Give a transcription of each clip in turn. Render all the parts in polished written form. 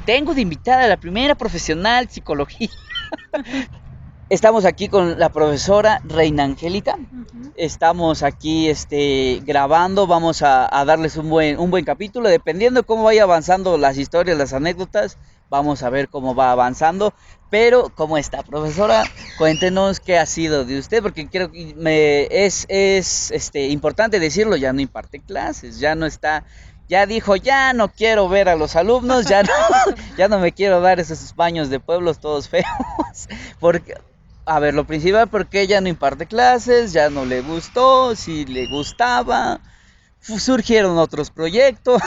tengo de invitada a la primera profesional psicología. Estamos aquí con la profesora Reina Angélica. Uh-huh. Estamos aquí grabando. Vamos a darles un buen capítulo. Dependiendo de cómo vaya avanzando las historias, las anécdotas, vamos a ver cómo va avanzando. Pero, ¿cómo está, profesora? Cuéntenos qué ha sido de usted, porque creo que es importante decirlo, ya no imparte clases, ya no está, ya dijo, ya no quiero ver a los alumnos, ya no me quiero dar esos baños de pueblos todos feos, porque, a ver, lo principal, porque ella no imparte clases, ya no le gustó, si le gustaba, surgieron otros proyectos.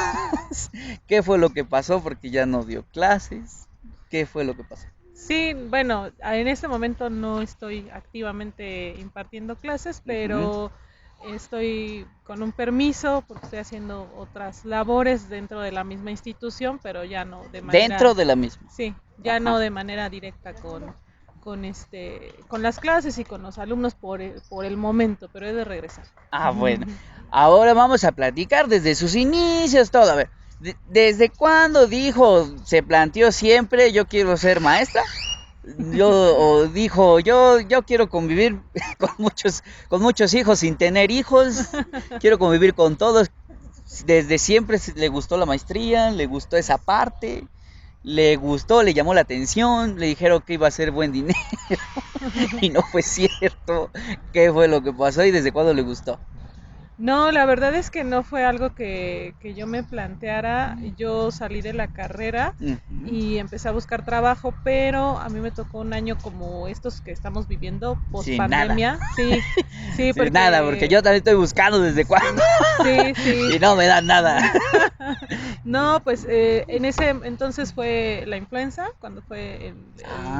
¿Qué fue lo que pasó? Porque ya no dio clases. ¿Qué fue lo que pasó? Sí, bueno, en este momento no estoy activamente impartiendo clases, Uh-huh. pero estoy con un permiso porque estoy haciendo otras labores dentro de la misma institución, pero ya no de Dentro manera, de la misma. sí, ya no Ajá. de manera directa con las clases y con los alumnos por el momento, pero he de regresar. Ah, bueno. Ahora vamos a platicar desde sus inicios, todo. A ver, ¿desde cuándo dijo, se planteó siempre, yo quiero ser maestra? O dijo, yo quiero convivir con muchos hijos sin tener hijos, quiero convivir con todos. Desde siempre le gustó la maestría, le gustó esa parte, le gustó, le llamó la atención, le dijeron que iba a ser buen dinero y no fue cierto. ¿Qué fue lo que pasó y desde cuándo le gustó? No, la verdad es que no fue algo que yo me planteara. Yo salí de la carrera Uh-huh. y empecé a buscar trabajo, pero a mí me tocó un año como estos que estamos viviendo, post Sin nada. pandemia. Sí, sí, Sin nada, porque yo porque también estoy buscando desde cuándo sí, sí, sí. y no me dan nada. No, pues en ese entonces fue la influenza, cuando fue el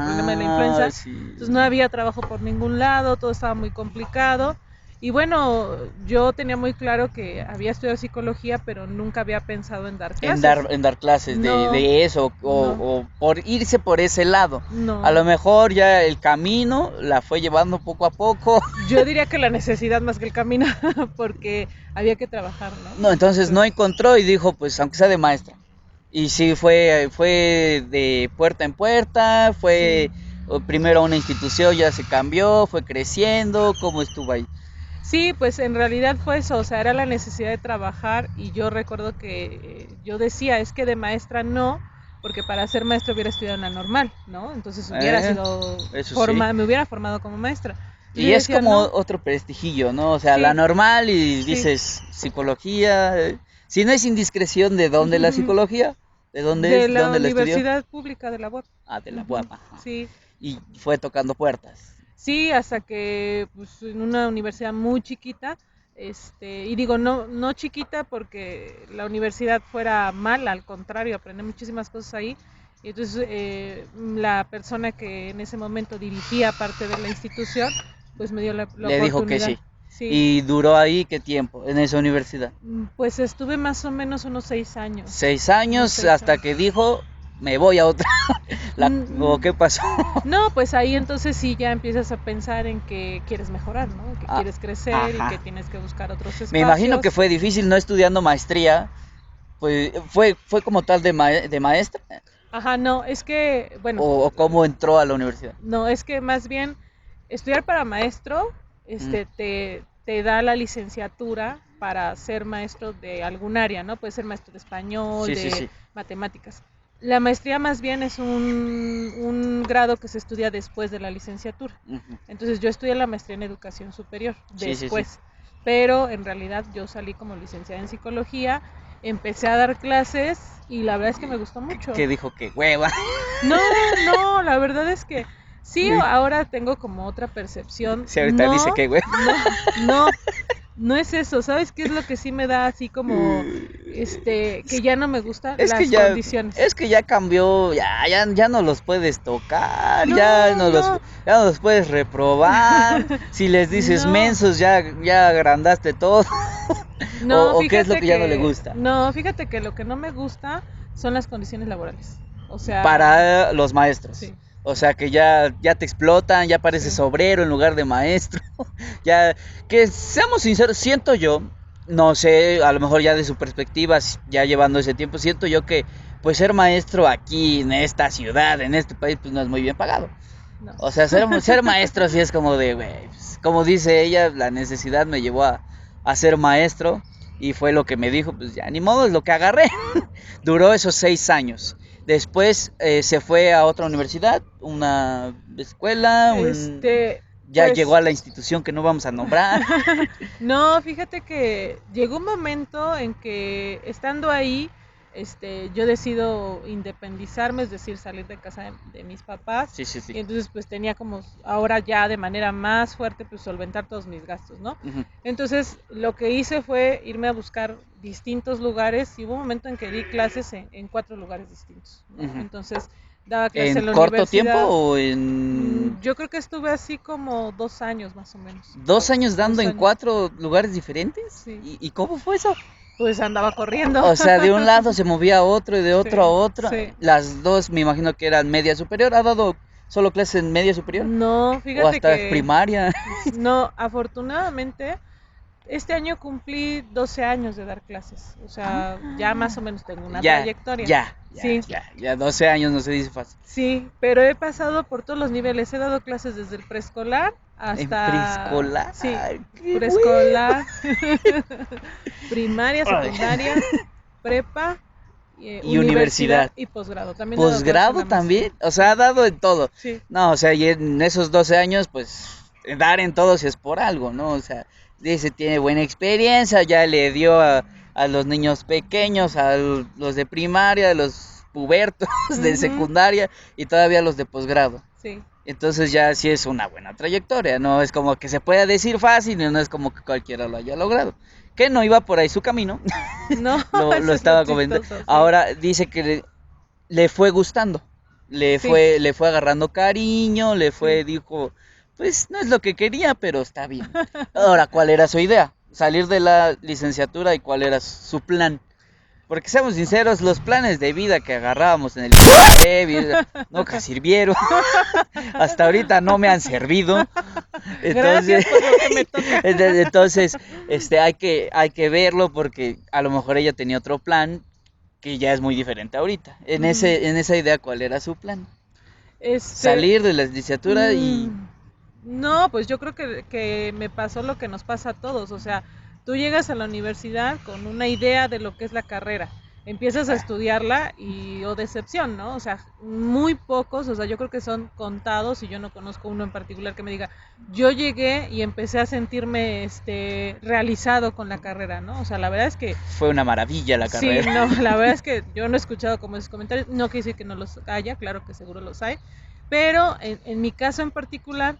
problema de la Ah, influenza. sí. Entonces no había trabajo por ningún lado, todo estaba muy complicado. Y bueno, yo tenía muy claro que había estudiado psicología, pero nunca había pensado en dar clases. En dar clases No, de eso no, o por irse por ese lado. A no. lo mejor ya el camino la fue llevando poco a poco. Yo diría que la necesidad más que el camino, porque había que trabajar, ¿no? No, entonces no Entonces, encontró y dijo, pues aunque sea de maestra. Y sí, fue de puerta en puerta, sí. fue primero a una institución, ya se cambió, fue creciendo, ¿cómo estuvo ahí? Sí, pues en realidad fue eso, o sea, era la necesidad de trabajar y yo recuerdo que yo decía, es que de maestra no, porque para ser maestra hubiera estudiado en la normal, ¿no? Entonces hubiera Eh, sido eso sí. me hubiera formado como maestra. Entonces Y yo es decía, como no, otro prestigillo, ¿no? O sea, la sí, normal y sí. dices psicología. Si no es indiscreción, ¿de dónde la psicología? ¿De dónde De es? ¿De la dónde la estudió? Universidad Pública de la UAP. Ah, de la Ujú, UAP, ajá. sí, Y fue tocando puertas. sí, hasta que pues, en una universidad muy chiquita, y digo no chiquita porque la universidad fuera mala, al contrario, aprendí muchísimas cosas ahí. Y entonces la persona que en ese momento dirigía parte de la institución, pues me dio la Le dijo que oportunidad. sí. Sí, ¿Y duró ahí qué tiempo en esa universidad? pues estuve más o menos unos 6 años, Seis unos años seis hasta años. que dijo, me voy a otra. ¿O Mm, qué pasó? No, pues ahí entonces sí ya empiezas a pensar en que quieres mejorar, ¿no? Que Ah, quieres crecer y que ajá. tienes que buscar otros Me imagino que espacios. fue difícil no estudiando maestría. Pues fue como tal de maestra. Ajá, no, es que, bueno, O cómo entró a la universidad. no, es que más bien estudiar para maestro, Mm, te da la licenciatura para ser maestro de algún área, ¿no? Puede ser maestro de español, sí, sí, de sí. matemáticas. La maestría más bien es un grado que se estudia después de la licenciatura. Ujú. Entonces yo estudié la maestría en educación superior Sí, sí, sí. después, pero en realidad yo salí como licenciada en psicología, empecé a dar clases y la verdad es que me gustó mucho. Que dijo que hueva. No, no, la verdad es que sí, ahora tengo como otra percepción. Si ahorita dice No, que hueva. no, no es eso. ¿Sabes qué es lo que sí me da así como, que ya no me gustan Es que las condiciones? ya cambió, ya no los puedes tocar, No, no, ya no los puedes reprobar. Si les dices no, mensos, ya agrandaste todo. no, O qué es lo que ya no le gusta. fíjate que lo que no me gusta son las condiciones laborales. O sea, Para los maestros. sí, O sea que ya te explotan, ya pareces sí, obrero en lugar de maestro. Ya, que seamos sinceros, siento yo, no sé, a lo mejor ya de su perspectiva, ya llevando ese tiempo, siento yo que pues ser maestro aquí en esta ciudad, en este país, pues no es muy bien pagado. No. O sea, ser maestro sí es como de, güey, pues, como dice ella, la necesidad me llevó a ser maestro y fue lo que me dijo, pues ya ni modo, es lo que agarré. Duró esos 6 años. Después se fue a otra universidad, una escuela, ya llegó Pues a la institución que no vamos a nombrar. no, fíjate que llegó un momento en que estando ahí, yo decido independizarme, es decir, salir de casa de mis papás, Sí, sí, sí. y entonces pues tenía como ahora ya de manera más fuerte pues solventar todos mis gastos, ¿no? Ujú. Entonces lo que hice fue irme a buscar distintos lugares y hubo un momento en que di clases en 4 lugares distintos, ¿no? Ujú. Entonces daba clases ¿En en la corto tiempo universidad. o en Yo creo que estuve así como 2 años más o menos. 2 años dando 2 en años. 4 lugares diferentes? Sí. ¿Y cómo fue eso? Pues andaba corriendo. O sea, de un lado se movía a otro y de otro a Sí, otro. sí. Las dos me imagino que eran media superior. ¿Ha dado solo clases en media superior? No, ¿O fíjate hasta que primaria? no, afortunadamente este año cumplí 12 años de dar clases. O sea, ya más o menos tengo una Ya, trayectoria. ya, Sí, ya, 12 años no se dice fácil. sí, pero he pasado por todos los niveles. He dado clases desde el preescolar ¿En hasta, preescolar? sí, ¡Qué bueno! preescolar, primaria, Ay. secundaria, prepa, Y universidad universidad. y posgrado. También he dado clases en ¿Posgrado la maestría. también? O sea, Sí, ha dado en todo. sí. No, o sea, y en esos 12 años, pues, dar en todo si es por algo, ¿no? O sea, dice, tiene buena experiencia, ya le dio a los niños pequeños, a los de primaria, a los pubertos de Ujú, secundaria y todavía a los de posgrado. sí. Entonces ya sí es una buena trayectoria, no es como que se pueda decir fácil y no es como que cualquiera lo haya logrado. Que no iba por ahí su camino, No, lo eso es lo estaba comentando. chistoso, sí. Ahora dice que le fue gustando, Sí, le fue agarrando cariño, sí. dijo, pues no es lo que quería, pero está bien. Ahora, ¿cuál era su idea? Salir de la licenciatura y cuál era su plan. Porque seamos sinceros, los planes de vida que agarrábamos en el nunca sirvieron, hasta ahorita no me han servido. Gracias Entonces, por lo que me toca. entonces, hay que verlo porque a lo mejor ella tenía otro plan que ya es muy diferente ahorita. Ujú. En esa idea, ¿cuál era su plan? Este, Salir de la licenciatura y mm, no, pues yo creo que me pasó lo que nos pasa a todos, o sea, tú llegas a la universidad con una idea de lo que es la carrera, empiezas a ajá, estudiarla y, o decepción, ¿no? O sea, muy pocos, o sea, yo creo que son contados y yo no conozco uno en particular que me diga, yo llegué y empecé a sentirme, realizado con la carrera, ¿no? O sea, la verdad es que fue una maravilla la sí, carrera. no, la verdad es que yo no he escuchado como esos comentarios, no quiere decir que no los haya, claro que seguro los hay, pero en mi caso en particular,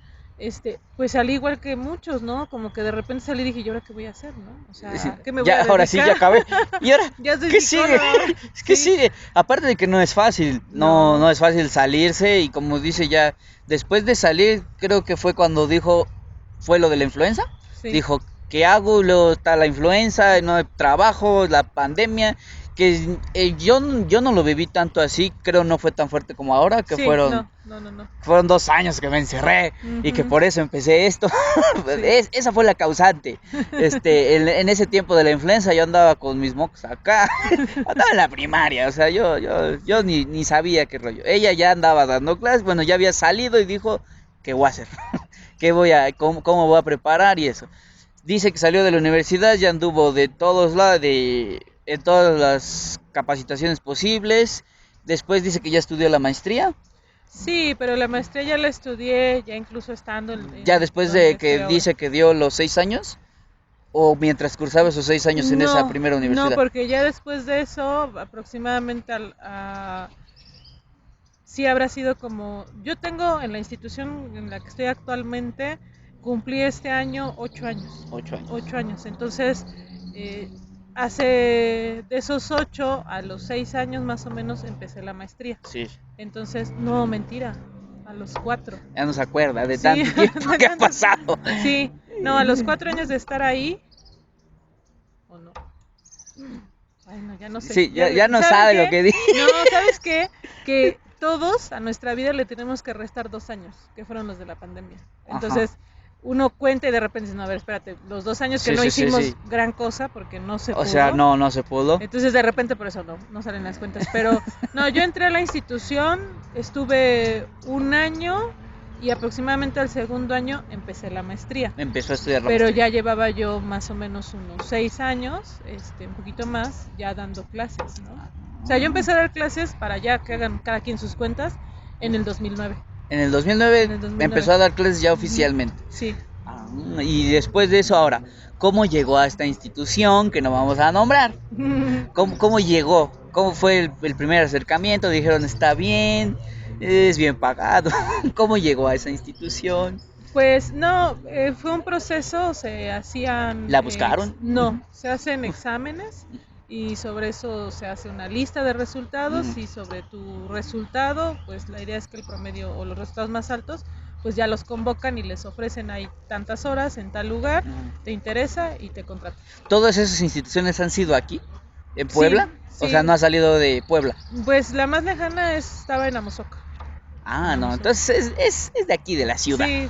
pues salí igual que muchos, ¿no? Como que de repente salí y dije, ¿y ahora qué voy a hacer, no? O sea, ¿qué me voy Ya, a ahora sí, ya dedicar? acabé. ¿Y ahora Ya soy qué sigue? psicóloga, ¿Qué sí, sigue? Aparte de que no es fácil, no, no es fácil salirse y como dice ya, después de salir, creo que fue cuando dijo, fue lo de la influenza, sí, dijo, ¿qué hago? Luego está la influenza, no hay trabajo, la pandemia, que yo no lo viví tanto así, creo no fue tan fuerte como ahora, que sí, no, no, no, no, fueron 2 años que me encerré y que ujú, por eso empecé esto. sí, Esa fue la causante. En ese tiempo de la influenza yo andaba con mis mocos acá. Andaba en la primaria, o sea, yo sí, ni sabía qué rollo. Ella ya andaba dando clases, bueno, ya había salido y dijo, ¿qué voy a hacer? ¿Cómo voy a preparar y eso? Dice que salió de la universidad, ya anduvo de todos lados, en todas las capacitaciones posibles. Después dice que ya estudió la maestría. sí, pero la maestría ya la estudié, ya incluso estando Ya en después de donde estoy que ahora. dice que dio los 6 años, o mientras cursaba esos 6 años en esa No, primera no, universidad. porque ya después de eso, aproximadamente sí habrá sido como, yo tengo en la institución en la que estoy actualmente, cumplí este año 8 años, 8 años. 8 años, entonces eh, hace de esos 8 a los 6 años más o menos empecé la maestría, Sí, entonces no, mentira, a los 4, ya no se acuerda de sí, tanto tiempo de que ha tanto, pasado. sí, no, a los 4 años de estar ahí, o no, ay no, ya no sé, Sí, ya no ¿saben sabe lo qué? que dice. No, ¿sabes qué? Que todos a nuestra vida le tenemos que restar 2 años, que fueron los de la pandemia. Ajá. Entonces, uno cuenta y de repente dice, no, a ver, espérate, los 2 años que Sí, no sí, sí, hicimos sí. gran cosa porque no se O pudo. sea, no se pudo. Entonces de repente por eso no salen las cuentas. Pero no, yo entré a la institución, estuve 1 año y aproximadamente al segundo año empecé la maestría. Empezó a estudiar la Pero maestría. ya llevaba yo más o menos unos 6 años, un poquito más, ya dando clases, ¿no? O sea, yo empecé a dar clases para ya que hagan cada quien sus cuentas en el 2009. En el 2009 En el 2009. empezó a dar clases ya Ujú. oficialmente. Sí. Y después de eso ahora, ¿cómo llegó a esta institución que no vamos a nombrar? ¿Cómo llegó? ¿Cómo fue el primer acercamiento? Dijeron, está bien, es bien pagado. ¿Cómo llegó a esa institución? Pues no, fue un proceso, se hacían, ¿La buscaron? no, se hacen exámenes y sobre eso se hace una lista de resultados y sobre tu resultado, pues la idea es que el promedio o los resultados más altos, pues ya los convocan y les ofrecen ahí tantas horas en tal lugar, te interesa y te contratan. ¿Todas esas instituciones han sido aquí, en Sí, Puebla? O sea, sí, no ha salido de Puebla. pues la más lejana estaba en Amozoc. No, entonces es de aquí, de la ciudad. Sí,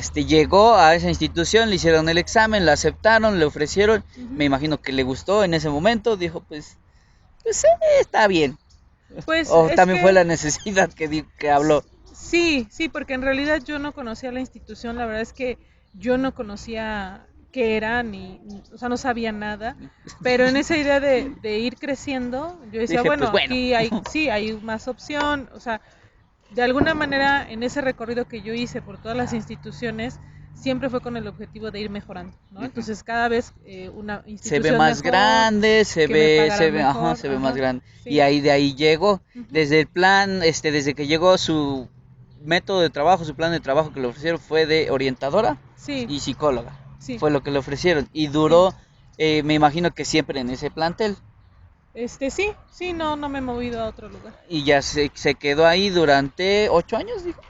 sí. Llegó a esa institución, le hicieron el examen, la aceptaron, le ofrecieron, Ujú. me imagino que le gustó en ese momento, dijo, pues está bien. Pues O es también fue que la necesidad que habló. sí, porque en realidad yo no conocía la institución, la verdad es que yo no conocía qué era, o sea, no sabía nada, pero en esa idea de ir creciendo, yo decía, Dije, bueno, pues bueno. aquí hay más opción, o sea, de alguna manera en ese recorrido que yo hice por todas las instituciones, siempre fue con el objetivo de ir mejorando, ¿no? Entonces cada vez una Se ve institución más mejor, grande, que me pagaran ajá, mejor, se ve más grande. sí. Y ahí de ahí llegó. Ujú. Desde el plan, desde que llegó su método de trabajo, su plan de trabajo que le ofrecieron fue de orientadora Sí, y psicóloga. sí, Fue lo que le ofrecieron. Y sí. duró, me imagino que siempre en ese plantel. Sí, no me he movido a otro lugar. Y ya se quedó ahí durante 8 años, dijo.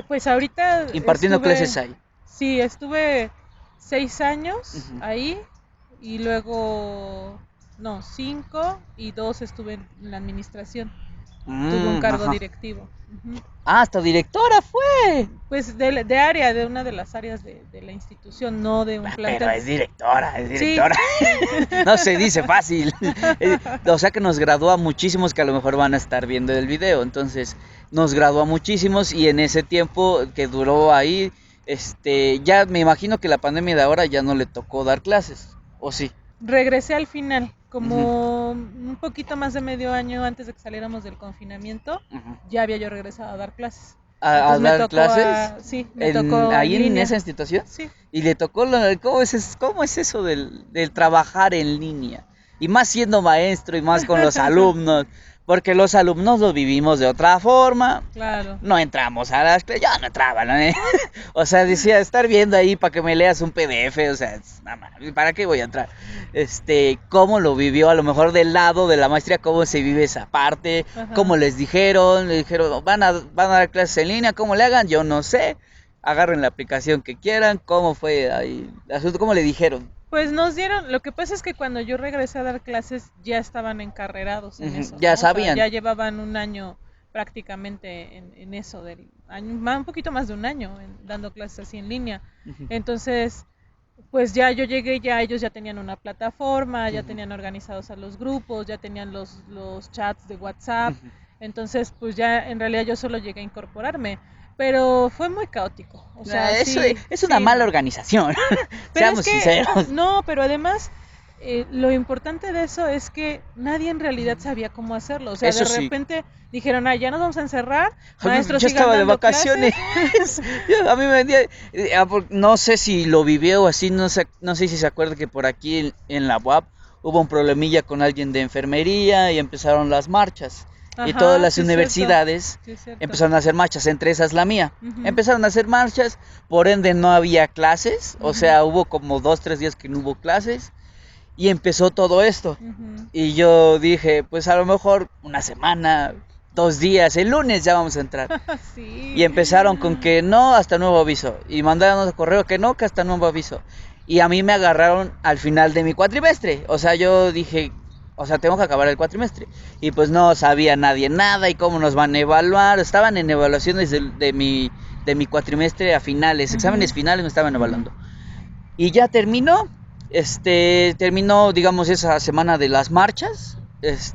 Pues ahorita Impartiendo clases ahí. sí, estuve 6 años Ujú. ahí y luego, no, 5 y 2 estuve en la administración. Tuve un cargo Ajá. directivo. Ujú. Hasta directora fue. Pues de área, de una de las áreas de la institución, no de un Pero plantel. es directora, es Sí. directora. No se dice fácil. O sea que nos graduó a muchísimos que a lo mejor van a estar viendo el video. Entonces, nos graduó a muchísimos y en ese tiempo que duró ahí, ya me imagino que la pandemia de ahora ya no le tocó dar clases, ¿o sí? Regresé al final, Ujú, como un poquito más de medio año antes de que saliéramos del confinamiento, ujú. ya había yo regresado a dar clases. ¿A Entonces me dar tocó clases? sí, me tocó ¿Ahí en en línea. esa institución? Sí. Y le tocó, cómo es eso del trabajar en línea? Y más siendo maestro y más con los alumnos, porque los alumnos lo vivimos de otra forma. Claro. No entramos a las clases, yo no entraba, ¿no? O sea, decía, estar viendo ahí para que me leas un PDF, o sea, nada más, ¿para qué voy a entrar? ¿Cómo lo vivió? A lo mejor del lado de la maestría, ¿cómo se vive esa parte? Ajá. ¿Cómo les dijeron? Le dijeron, van a dar clases en línea, ¿cómo le hagan? Yo no sé. Agarren la aplicación que quieran. ¿Cómo fue ahí el asunto? ¿Cómo le dijeron? Pues nos dieron, lo que pasa es que cuando yo regresé a dar clases ya estaban encarrerados en eso, Ya ¿no? O sea, sabían. ya llevaban un año prácticamente en eso, un poquito más de un año dando clases así en línea. Ujú. Entonces, pues ya yo llegué, ya ellos ya tenían una plataforma, ya Ujú. tenían organizados a los grupos, ya tenían los chats de WhatsApp. Ujú. Entonces, pues ya en realidad yo solo llegué a incorporarme, pero fue muy caótico. O sea, Eso sí, es una sí, mala no. organización. Pero Seamos sinceros. no, pero además lo importante de eso es que nadie en realidad sabía cómo hacerlo. O sea, Eso de sí. repente dijeron, ya nos vamos a encerrar, maestros Yo sigan estaba de dando vacaciones. clases. A mí me vendía. No sé si lo vivió o así. No sé si se acuerda que por aquí en la UAP hubo un problemilla con alguien de enfermería y empezaron las marchas. Y todas Ajá, las sí es cierto. universidades Sí es cierto. empezaron a hacer marchas, entre esas la mía. Ujú. Empezaron a hacer marchas, por ende no había clases, o Ujú. sea, hubo como 2, 3 días que no hubo clases y empezó todo esto. Ujú. Y yo dije, pues a lo mejor una semana, 2 días, el lunes ya vamos a entrar. Sí. Y empezaron con que no, hasta nuevo aviso. Y mandaron correo que no, que hasta nuevo aviso. Y a mí me agarraron al final de mi cuatrimestre. O sea, yo dije, o sea, tengo que acabar el cuatrimestre. Y pues no sabía nadie nada y cómo nos van a evaluar. Estaban en evaluaciones de mi de mi cuatrimestre a finales, exámenes Ujú. finales me estaban Ujú. evaluando. Y ya terminó, digamos, esa semana de las marchas,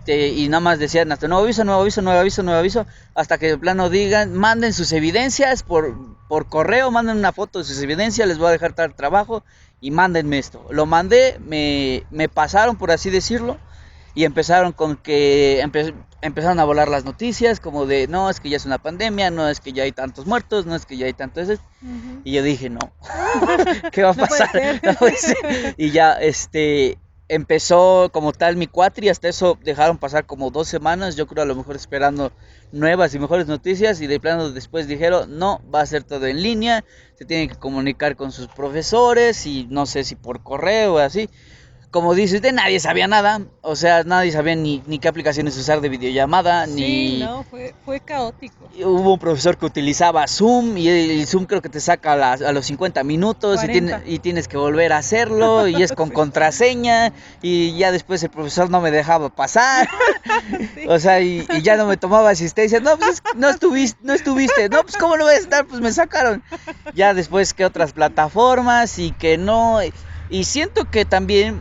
y nada más decían hasta nuevo aviso, nuevo aviso, nuevo aviso, nuevo aviso, hasta que de plano digan, manden sus evidencias por correo, manden una foto de sus evidencias, les voy a dejar tal trabajo y mándenme esto. Lo mandé, me pasaron, por así decirlo, y empezaron con que empezaron a volar las noticias, como de, no, es que ya es una pandemia, no es que ya hay tantos muertos, no es que ya hay tantos... Ujú. Y yo dije, no, ¿qué va a No puede pasar? ser. No puede ser. Y ya, empezó como tal mi cuatri, hasta eso dejaron pasar como 2 semanas, yo creo a lo mejor esperando nuevas y mejores noticias, y de plano después dijeron, no, va a ser todo en línea, se tienen que comunicar con sus profesores, y no sé si por correo o así. Como dices, de nadie sabía nada, o sea, nadie sabía ni qué aplicaciones usar de videollamada, Sí, ni no, fue caótico. hubo un profesor que utilizaba Zoom, y el Zoom creo que te saca a los 50 minutos, 40. y tienes que volver a hacerlo, y es con Sí. contraseña, y ya después el profesor no me dejaba pasar. Sí. O sea, y ya no me tomaba asistencia. No, pues no estuviste. No, pues cómo no voy a estar, pues me sacaron. Ya después que otras plataformas y que no. Y siento que también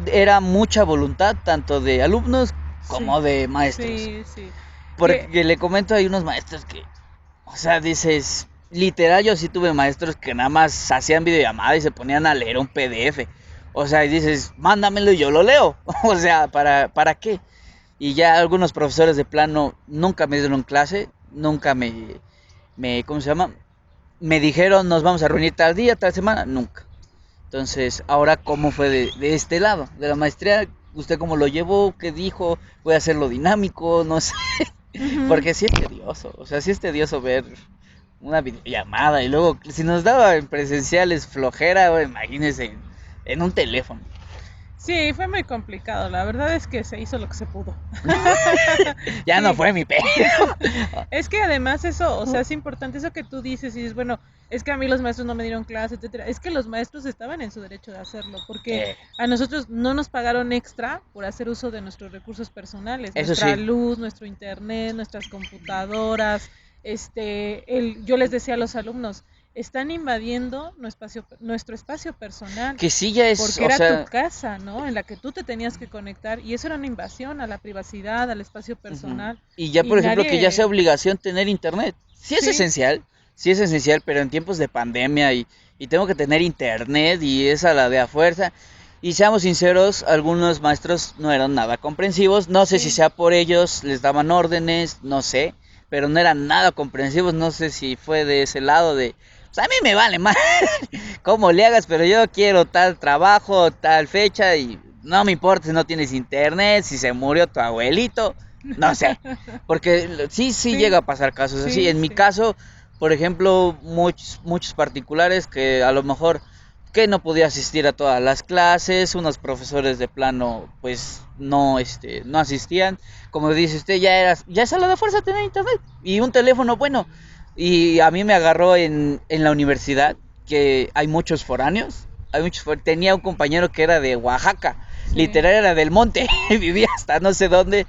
era mucha voluntad tanto de alumnos Sí, como de maestros. sí, sí. Que Porque le comento, hay unos maestros que, o sea, dices, literal, yo sí tuve maestros que nada más hacían videollamada y se ponían a leer un PDF. O sea, y dices, mándamelo y yo lo leo. O sea, ¿para qué? Y ya algunos profesores de plano nunca me dieron clase, nunca ¿cómo se llama? Me dijeron, nos vamos a reunir tal día, tal semana, nunca. Entonces, ahora, ¿cómo fue de este lado? De la maestría, ¿usted cómo lo llevó? ¿Qué dijo? ¿Voy a hacerlo dinámico? No sé. ujú. Porque sí es tedioso, o sea, sí es tedioso ver una videollamada y luego, si nos daba en presenciales flojera, o imagínese en un teléfono. Sí, fue muy complicado. La verdad es que se hizo lo que se pudo. Ya no Sí. fue mi pedo. Es que además eso, o sea, es importante eso que tú dices y dices, bueno, es que a mí los maestros no me dieron clase, etcétera. Es que los maestros estaban en su derecho de hacerlo, porque Eh, a nosotros no nos pagaron extra por hacer uso de nuestros recursos personales, Eso nuestra sí. luz, nuestro internet, nuestras computadoras. Yo les decía a los alumnos, están invadiendo nuestro espacio personal Que sí ya es, porque o era tu sea, casa, ¿no? En la que tú te tenías que conectar y eso era una invasión a la privacidad, al espacio ujú. personal Y ya y por ejemplo que ya sea nadie, obligación tener internet. sí, Sí es esencial, pero en tiempos de pandemia y tengo que tener internet y esa la de a fuerza. Y seamos sinceros, algunos maestros no eran nada comprensivos. No sé si sí, sea por ellos, les daban órdenes, no sé, pero no eran nada comprensivos. No sé si fue de ese lado de, pues a mí me vale más cómo le hagas, pero yo quiero tal trabajo, tal fecha y no me importa si no tienes internet, si se murió tu abuelito, no sé. Porque sí sí, llega a pasar casos así. sí, En mi sí, caso, por ejemplo, muchos particulares que a lo mejor que no podía asistir a todas las clases, unos profesores de plano pues no asistían. Como dice usted, ya es a la de fuerza tener internet y un teléfono bueno. Y a mí me agarró en la universidad que hay muchos foráneos. Tenía un compañero que era de Oaxaca, sí. literal era del monte, vivía hasta no sé dónde,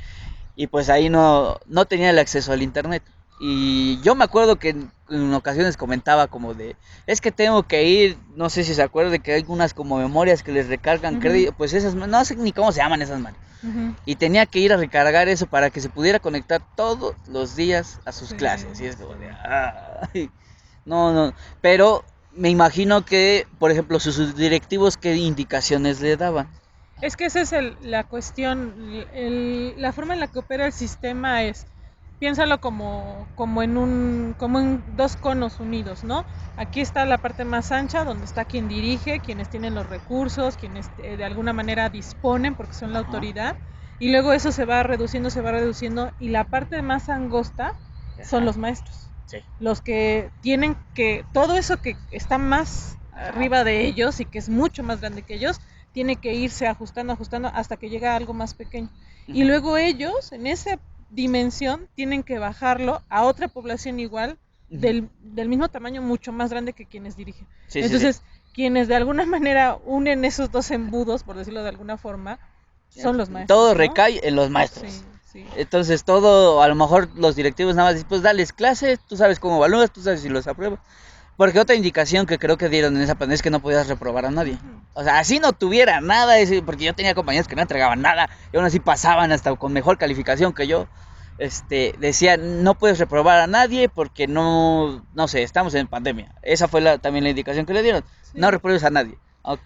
y pues ahí no tenía el acceso al internet. Y yo me acuerdo que en ocasiones comentaba como de, es que tengo que ir, no sé si se acuerda que hay unas como memorias que les recargan Ujú, crédito, pues esas, no sé ni cómo se llaman esas manos. ujú, Y tenía que ir a recargar eso para que se pudiera conectar todos los días a sus sí, clases. Y es como de, sí. ay, no, pero me imagino que, por ejemplo, sus directivos, ¿qué indicaciones le daban? Es que esa es la cuestión, la forma en la que opera el sistema es, piénsalo como en dos conos unidos, ¿no? Aquí está la parte más ancha, donde está quien dirige, quienes tienen los recursos, quienes de alguna manera disponen, porque son la Ajá, autoridad, y luego eso se va reduciendo, y la parte más angosta son ajá, los maestros, sí, los que tienen que, todo eso que está más ajá. arriba de ellos y que es mucho más grande que ellos, tiene que irse ajustando, ajustando hasta que llega a algo más pequeño. Y Ujú, luego ellos, en esa dimensión, tienen que bajarlo a otra población igual, ujú. del mismo tamaño, mucho más grande que quienes dirigen. Sí, sí, sí. Entonces, quienes de alguna manera unen esos dos embudos, por decirlo de alguna forma, son los Todo maestros, ¿no? recae en los Sí, maestros. sí. Entonces todo, a lo mejor los directivos nada más dicen, pues dales clase, tú sabes cómo evalúas, tú sabes si los apruebas. Porque otra indicación que creo que dieron en esa pandemia es que no podías reprobar a nadie. Ujú. O sea, así no tuviera nada, porque yo tenía compañeros que no entregaban nada y aún así pasaban hasta con mejor calificación que yo. Decía, no puedes reprobar a nadie porque no sé, estamos en pandemia. Esa fue también la indicación que le dieron. No Sí. repruebes a nadie,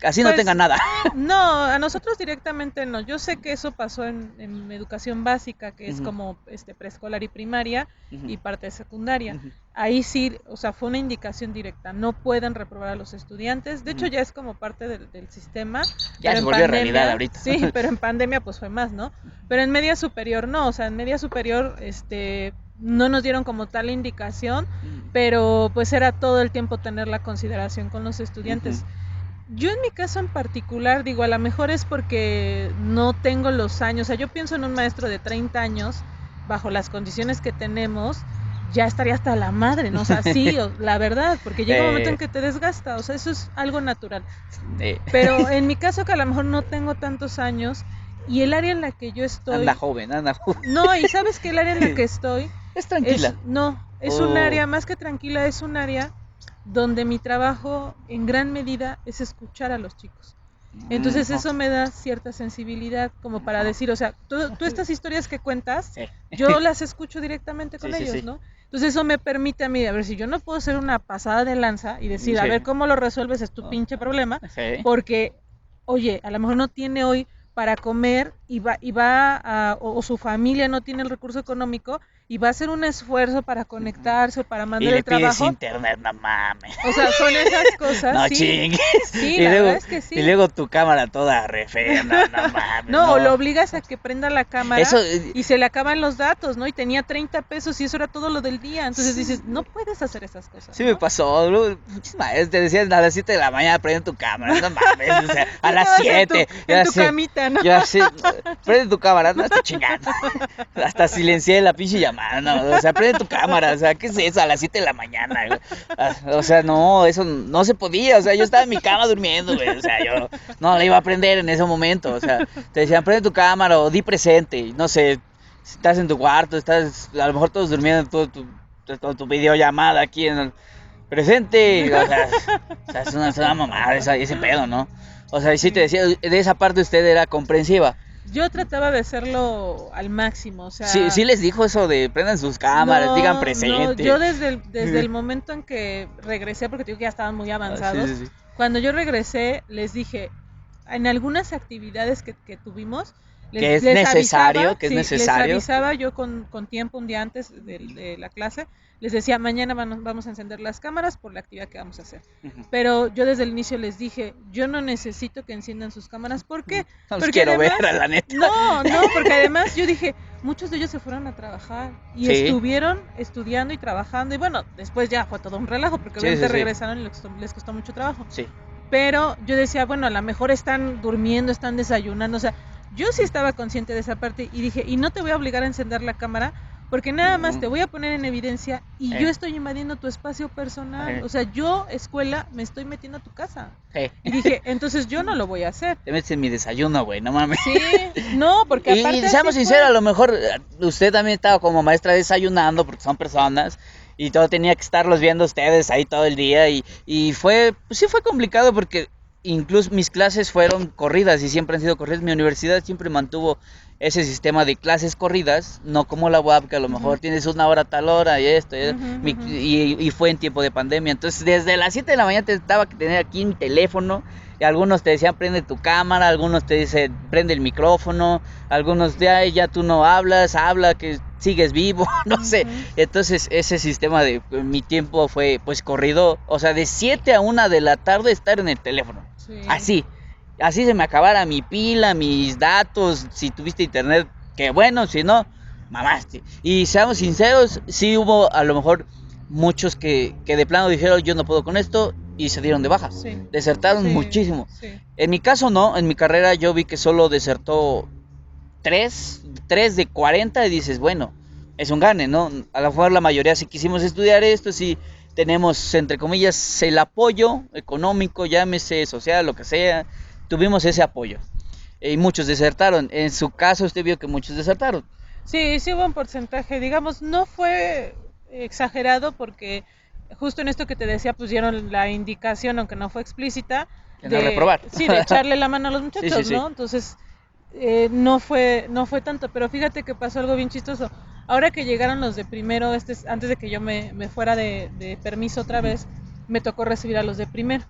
así no tenga Pues nada. no, a nosotros directamente no. Yo sé que eso pasó en educación básica, que es Ujú, como preescolar y primaria ujú, y parte de secundaria. ujú, Ahí sí, o sea, fue una indicación directa. No pueden reprobar a los estudiantes. De hecho, ujú. ya es como parte del sistema, Ya pero se en volvió realidad pandemia, ahorita. sí, pero en pandemia pues fue más, ¿no? Pero en media superior no, o sea, en media superior, no nos dieron como tal indicación, pero pues era todo el tiempo tener la consideración con los Ujú, estudiantes. Yo en mi caso en particular, digo, a lo mejor es porque no tengo los años, o sea, yo pienso en un maestro de 30 años, bajo las condiciones que tenemos, ya estaría hasta la madre, ¿no? O sea, sí, la verdad, porque llega un momento en eh, que te desgasta, o sea, eso es algo natural. eh, Pero en mi caso que a lo mejor no tengo tantos años y el área en la que yo anda estoy, joven, anda joven. no, y sabes que el área en la que estoy Es tranquila. es un Oh, área más que tranquila, es un área donde mi trabajo en gran medida es escuchar a los chicos. Entonces no. eso me da cierta sensibilidad como para Ajá. decir, o sea, tú estas historias que cuentas, Sí. yo las escucho directamente Sí, con sí, ellos, sí. ¿no? Entonces eso me permite a mí, a ver, si yo no puedo hacer una pasada de lanza y decir, a Sí. ver cómo lo resuelves, es tu Oh, pinche problema, sí. porque, oye, a lo mejor no tiene hoy para comer o su familia no tiene el recurso económico y va a hacer un esfuerzo para Ujú. conectarse o para Y mandar le el pides trabajo. internet, no mames. O sea, son esas cosas, No sí, chingues. sí, Y la verdad luego, es que y sí. luego tu cámara toda re fea, no mames, No, o lo no. obligas a que prenda la cámara Eso, y se le acaban los datos, ¿no? Y tenía 30 pesos y eso era todo lo del día. Entonces dices, no puedes hacer esas cosas, sí me ¿no? pasó, muchos maestros te decían a las 7 de la mañana prende tu cámara, no mames, o sea, Tú a las estabas 7 en ya tu sé, camita, ¿no? ya sé, prende tu cámara, no estoy chingando, hasta silencié la pinche llamada, no, o sea, prende tu cámara, o sea, ¿qué es eso? A las 7 de la mañana, güey. O sea, no, eso no se podía, o sea, yo estaba en mi cama durmiendo, güey, o sea, yo no la iba a prender en ese momento, o sea, te decían prende tu cámara o di presente, no sé, si estás en tu cuarto, estás, a lo mejor todos durmiendo, todo tu videollamada aquí en el presente, o sea es una mamada ese pedo, ¿no? O sea, y sí te Sí. decía, de esa parte usted era comprensiva. Yo trataba de hacerlo al máximo, o Sí, sea, sí les dijo eso de prendan sus cámaras, digan no, yo presente. desde el momento en que regresé, porque te digo que ya estaban muy Sí, avanzados, sí, sí. cuando yo regresé les dije, en algunas actividades que tuvimos, Que es les necesario, avisaba, que es sí, les necesario. avisaba yo con tiempo un día antes de la clase, les decía, mañana vamos a encender las cámaras por la actividad que vamos a hacer. Ujú. Pero yo desde el inicio les dije, yo no necesito que enciendan sus cámaras, ¿por qué? No los Porque quiero ver, además, la neta. no, porque además yo dije, muchos de ellos se fueron a trabajar y Sí, estuvieron estudiando y trabajando y bueno, después ya fue todo un relajo porque sí, obviamente sí, sí. regresaron y les costó mucho trabajo. Sí. Pero yo decía, bueno, a lo mejor están durmiendo, están desayunando, o sea, yo sí estaba consciente de esa parte y dije, y no te voy a obligar a encender la cámara porque nada más te voy a poner en evidencia y yo Eh, estoy invadiendo tu espacio personal, eh, o sea, yo, escuela, me estoy metiendo a tu casa. eh. Y dije, entonces yo no lo voy a hacer. Te metes en mi desayuno, güey, no mames. Sí, no, porque Y aparte así seamos sinceros, a fue. lo mejor usted también estaba como maestra desayunando, porque son personas, y todo tenía que estarlos viendo ustedes ahí todo el día, y fue, pues sí fue complicado porque incluso mis clases fueron corridas y siempre han sido corridas. Mi universidad siempre mantuvo ese sistema de clases corridas, no como la UAP, que a lo Ujú, mejor tienes una hora a tal hora y esto, ujú, ujú. y fue en tiempo de pandemia. Entonces, desde las 7 de la mañana te estaba que tener aquí un teléfono, y algunos te decían prende tu cámara, algunos te dicen prende el micrófono, algunos de ahí ya tú no hablas, habla que sigues vivo, no sé. Ujú. Entonces ese sistema de mi tiempo fue pues corrido, o sea, de 7 a 1 de la tarde estar en el teléfono. Sí. Así, así se me acabara mi pila, mis datos, si tuviste internet, que bueno, si no, mamaste. Y seamos sinceros, sí hubo a lo mejor muchos que de plano dijeron yo no puedo con esto y se dieron de baja. Sí, Desertaron sí, muchísimo. sí. En mi caso no, en mi carrera yo vi que solo desertó 3 de 40 y dices, bueno, es un gane, ¿no? A lo mejor la mayoría sí quisimos estudiar esto, sí tenemos, entre comillas, el apoyo económico, llámese social, lo que sea, tuvimos ese apoyo. Y muchos desertaron. En su caso usted vio que muchos desertaron. Sí, sí hubo un porcentaje, digamos, no fue exagerado porque justo en esto que te decía, pues dieron la indicación, aunque no fue explícita, Que no reprobar. sí, de echarle la mano a los Sí, sí, muchachos, sí. ¿no? Entonces, no fue tanto, pero fíjate que pasó algo bien chistoso. Ahora que llegaron los de primero, antes de que yo me fuera de permiso otra Ujú. vez, me tocó recibir a los de primero.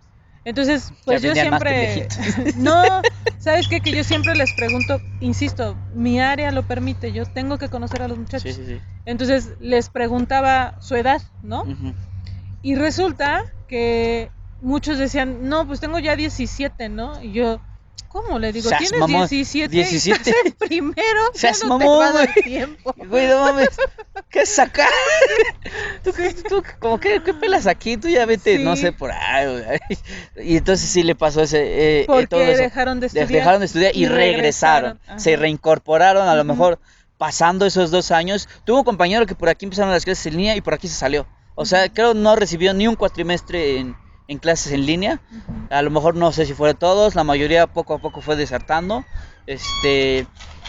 Entonces, Ya pues yo venían más siempre, pendejitos. no, ¿sabes qué? Que yo siempre les pregunto, insisto, mi área lo permite, yo tengo que conocer a los Sí, muchachos. sí, sí. Entonces les preguntaba su edad, ¿no? Ujú. Y resulta que muchos decían, no, pues tengo ya 17, ¿no? Y yo, ¿cómo? Le digo, Seas ¿tienes mamón. 17 y estás 17. en primero? Ya Seas no te va mamón, a güey. dar tiempo. Güey, no mames. ¿Qué es acá? ¿Tú, Sí, tú, como qué pelas aquí? Tú ya vete, no sé, sí, por ahí, güey. Y entonces sí le pasó todo porque eso. dejaron de estudiar Dejaron de estudiar y y regresaron. regresaron. Se Ajá. reincorporaron, a lo Ujú, mejor pasando esos 2 años. Tuvo un compañero que por aquí empezaron las clases en línea y por aquí se salió. O ujú, sea, creo no recibió ni un cuatrimestre en clases en línea. ujú. A lo mejor no sé si fueron todos, la mayoría poco a poco fue desertando.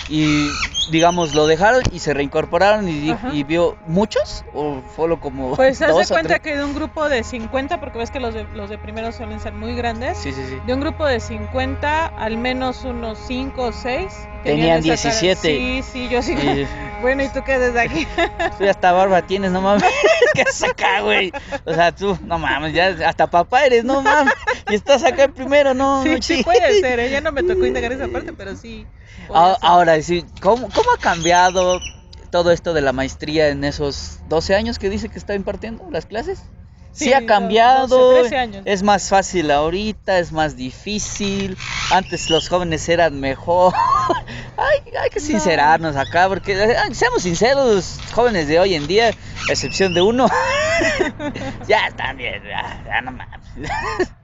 Y digamos, lo dejaron y se reincorporaron Ajá. y vio muchos, o solo como Pues haz de dos o cuenta tres. que de un grupo de 50, porque ves que los de primero suelen ser muy grandes, Sí, sí, sí. de un grupo de 50, al menos unos 5 o 6 tenían Tenían esa cara. 17. Sí, sí, yo sí. Y Bueno, ¿y tú qué haces aquí? tú ya hasta barba tienes, no mames. ¿Qué haces acá, güey? O sea, tú, no mames, ya hasta papá eres, no mames. Y estás acá primero, no, no Sí, sí chingues. puede ser, ¿eh? Ya no me tocó indagar esa parte, pero sí podía ser. Ahora, sí, ¿cómo ha cambiado todo esto de la maestría en esos 12 años que dice que está impartiendo las clases? Sí ha Sí, 12, cambiado, 13 años es ya. más fácil ahorita, es más difícil. Antes los jóvenes eran mejor. Hay que No, sincerarnos acá, porque seamos sinceros, los jóvenes de hoy en día, a excepción de uno, ya están bien, ya no mames.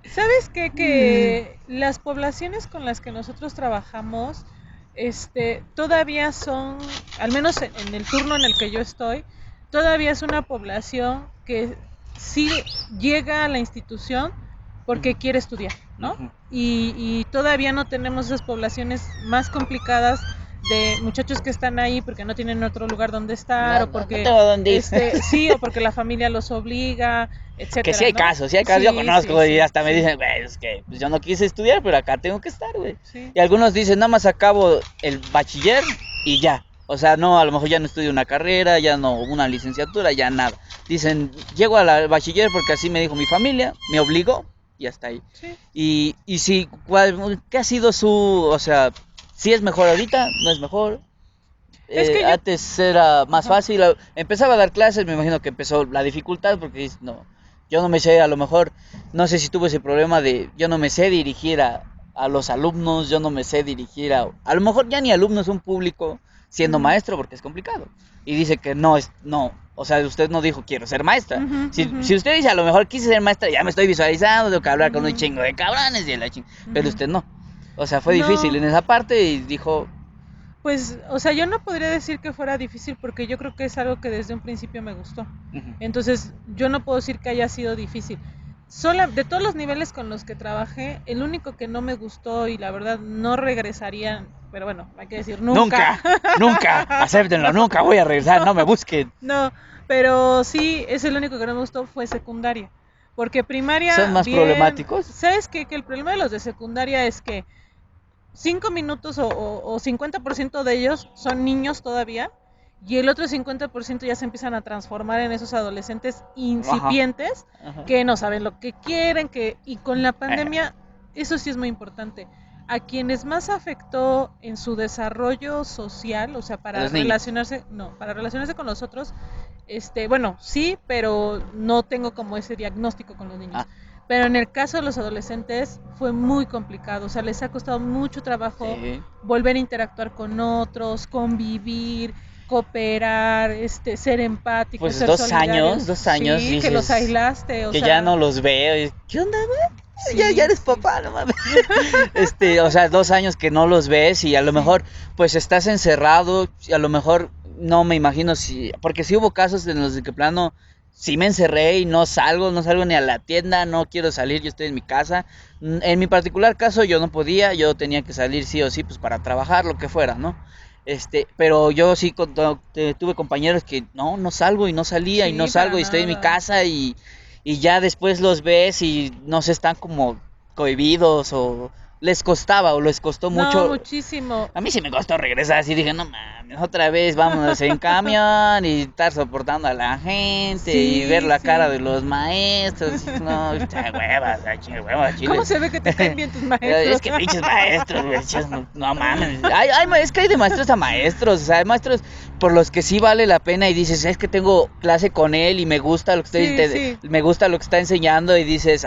¿sabes qué? Que las poblaciones con las que nosotros trabajamos, todavía son, al menos en el turno en el que yo estoy, todavía es una población que sí llega a la institución porque quiere estudiar, ¿no? Ujú. Y todavía no tenemos esas poblaciones más complicadas de muchachos que están ahí porque no tienen otro lugar donde estar No, o no porque tengo dónde ir. sí, o porque la familia los obliga, Que sí etcétera, hay ¿no? casos, sí hay casos. Yo Sí, sí, conozco y sí, hasta me sí, dicen, güey, es que pues, yo no quise estudiar, pero acá tengo que estar, güey. sí. Y algunos dicen, nada más acabo el bachiller y ya. O sea, no, a lo mejor ya no estudio una carrera, ya no una licenciatura, ya nada. Dicen, llego al bachiller porque así me dijo mi familia, me obligó y hasta ahí. Sí. Y sí, ¿qué ha sido o sea, si es mejor ahorita, no es mejor? Es que yo, Antes era más ajá, fácil, empezaba a dar clases, me imagino que empezó la dificultad porque dices, no, yo no me sé, a lo mejor, no sé si tuve ese problema de, yo no me sé dirigir a los alumnos, yo no me sé dirigir a lo mejor ya ni alumnos, un público, siendo ujú, maestro, porque es complicado. Y dice que no, o sea, usted no dijo quiero ser maestra. ujú, ujú, Si usted dice a lo mejor quise ser maestra, ya me estoy visualizando, tengo que hablar con un ujú, chingo de cabrones y de la ching. Pero ujú. usted no. O sea, fue difícil No, en esa parte y dijo, pues, o sea, yo no podría decir que fuera difícil porque yo creo que es algo que desde un principio me gustó. ujú, Entonces, yo no puedo decir que haya sido difícil. De todos los niveles con los que trabajé, el único que no me gustó y la verdad no regresaría, pero bueno, hay que decir nunca. nunca, nunca, acéptenlo, No, nunca voy a regresar, no me busquen. no, pero sí, es el único que no me gustó fue secundaria. Porque Son primaria, más bien, problemáticos. ¿sabes qué? Que el problema de los de secundaria es que 5 minutos o 50% de ellos son niños todavía y el otro 50% ya se empiezan a transformar en esos adolescentes Ajá, incipientes ajá. que no saben lo que quieren, y con la Eh, pandemia eso sí es muy importante. A quienes más afectó en su desarrollo social, o sea, a los niños. para relacionarse con los otros, bueno, sí, pero no tengo como ese diagnóstico con los niños. Ah, Pero en el caso de los adolescentes fue muy complicado, o sea, les ha costado mucho trabajo sí. volver a interactuar con otros, convivir, cooperar, ser empáticos, Pues ser solidarios. 2 años Sí, que los dices aislaste, o que ya sea, no los veo. ¿Qué onda, güey? Ya sí, eres sí, papá, sí. no mames. O sea, 2 años que no los ves y a lo Sí. mejor pues estás encerrado y a lo mejor no me imagino porque sí hubo casos en los de que plano sí me encerré y no salgo ni a la tienda, no quiero salir, yo estoy en mi casa. En mi particular caso yo no podía, yo tenía que salir sí o sí pues para trabajar, lo que fuera, ¿no? Pero yo sí tuve compañeros que no salgo y no salía y no Sí, para salgo y estoy en mi nada. casa y ya después los ves y no sé, están como cohibidos o les costaba o les costó No, mucho. muchísimo. A mí sí me costó regresar, así dije, no mames, otra vez vámonos en camión y estar soportando a la gente y ver Sí, la cara sí. de los maestros. No, está huevas, huevas, ¿Cómo chile. se ve que te caen bien tus Es maestros? que pinches maestros, güey, no mames. Es que hay de maestros a maestros, o sea, hay maestros por los que sí vale la pena y dices, es que tengo clase con él y me gusta lo que Sí, sí. me gusta lo que está enseñando y dices,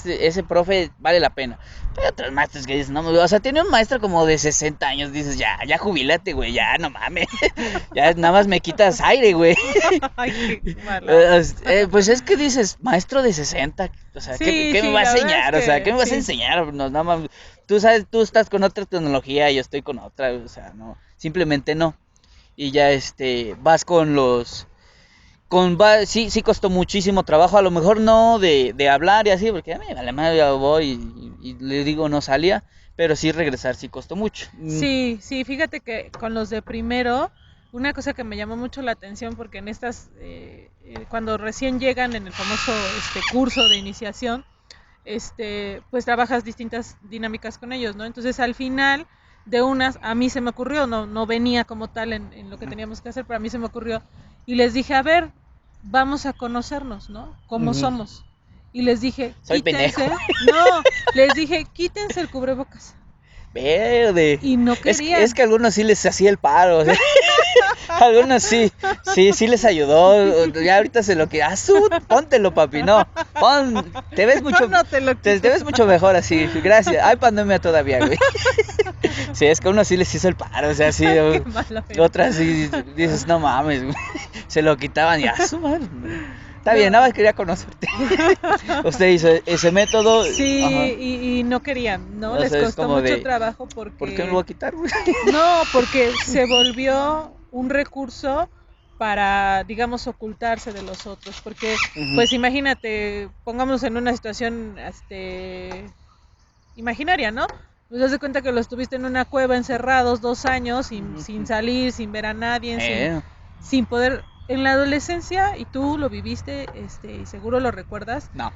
ese profe vale la pena. Hay otros maestros que dices, no, o sea, tiene un maestro como de 60 años, dices, ya jubílate, güey, ya, no mames. Ya nada más me quitas aire, güey. Ay, qué mala onda. Pues es que dices, maestro de 60, o sea, Sí, ¿qué me sí, va a la verdad es enseñar? O sea, ¿qué que me vas a sí. enseñar? No, nada más, tú sabes, tú estás con otra tecnología y yo estoy con otra, o sea, no, simplemente no. Y ya vas con sí costó muchísimo trabajo, a lo mejor no de hablar y así, porque a mí vale madre, ya voy y le digo no salía, pero sí regresar sí costó mucho. Sí, sí, fíjate que con los de primero, una cosa que me llamó mucho la atención, porque en estas, cuando recién llegan en el famoso curso de iniciación, pues trabajas distintas dinámicas con ellos, ¿no? Entonces al final de unas, a mí se me ocurrió, no venía como tal en lo que teníamos que hacer, pero a mí se me ocurrió, y les dije, a ver, vamos a conocernos, ¿no? ¿Cómo Ujú. somos? Y les dije, Soy pendejo. quítense, no, les dije, quítense el cubrebocas. Verde. Y no Es querían. que a algunos sí les hacía el paro, o sea, a algunos sí les ayudó. Ya ahorita se lo que, póntelo, papi, no, te ves No, mucho, no te lo te quito. ves mucho mejor así, gracias. Hay pandemia todavía, güey. Sí, es que a uno sí les hizo el paro, o sea, sí, Qué malo eres. otras sí dices, no mames, güey. Se lo quitaban y su madre. Está bien, No. nada más quería conocerte. Usted hizo ese método, ajá. Sí, y no querían, ¿no? O Les sea, es costó como mucho de, trabajo ¿por qué me lo voy porque, a quitar, güey? no, porque se volvió un recurso para, digamos, ocultarse de los otros. Porque, Ujú. pues imagínate, pongamos en una situación, imaginaria, ¿no? Pues haz de cuenta que los tuviste en una cueva encerrados 2 años, sin Ujú. salir, sin ver a nadie, Eh, sin poder, en la adolescencia, y tú lo viviste, y seguro lo recuerdas, no.